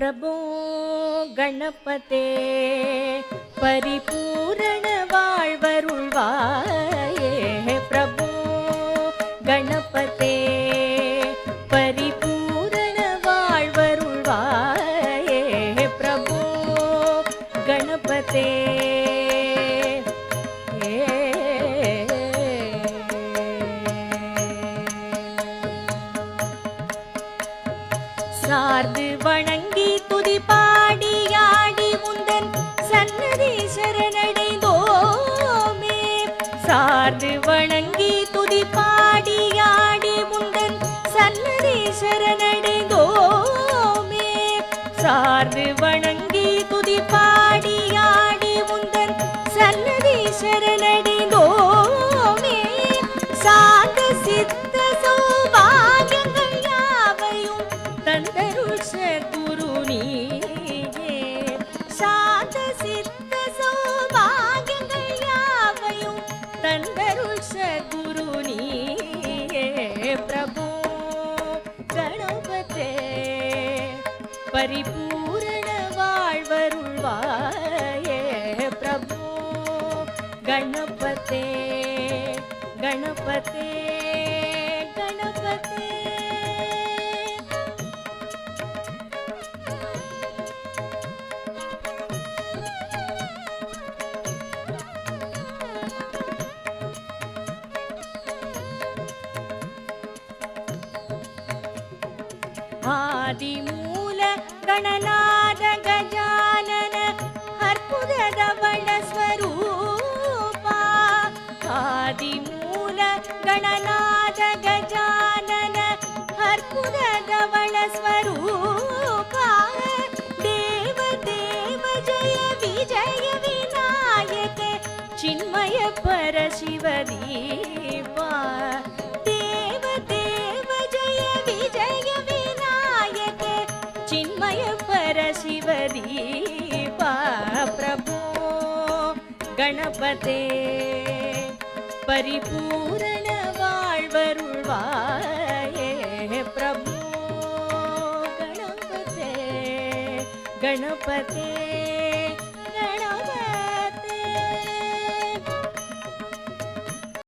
प्रभो गणपते परिपूर्ण வாழ்வருள்வாயே प्रभो गणपते परिपूर्ण வாழ்வருள்வாயே प्रभो गणपते சார்ந்து வணங்கி துதி பாடியாடி முந்தன் சன்னதி சரணடைந்தோமே சார்ந்து வணங்கி துதி பாடியாடி முந்தன் சன்னதி சரணடைந்தோமே சார்ந்து வணங்கி துதி பாடியாடி முந்தன் சன்னதி சரணடைந்தோமே சாந்த சித்த சௌபாகியங்கள் யாவையும் தந்தருள் சத்குரு நீயே சாந்த சித்த சௌபாகியங்கள் யாவையும் தந்தருள் சத்குரு நீயே பிரபு கணபதே பரிபூரண வாழ்வருள்வாயே பிரபு கணபதே गणपते गणपते आदिमूल गणनाथ गजानन अर्पुदवळ स्वरूपा आदिमूल गणनाथ गजानन अर्पुदवळ स्वरूपा देव देव जय विजय विनायक चिन्मय परशिव दीपा देव देव जय विजय विनायक चिन्मय परशिव दीपा प्रभो गणपते परिपूर्ण வாழ்வருள்வாயே प्रभु गणपते गणपते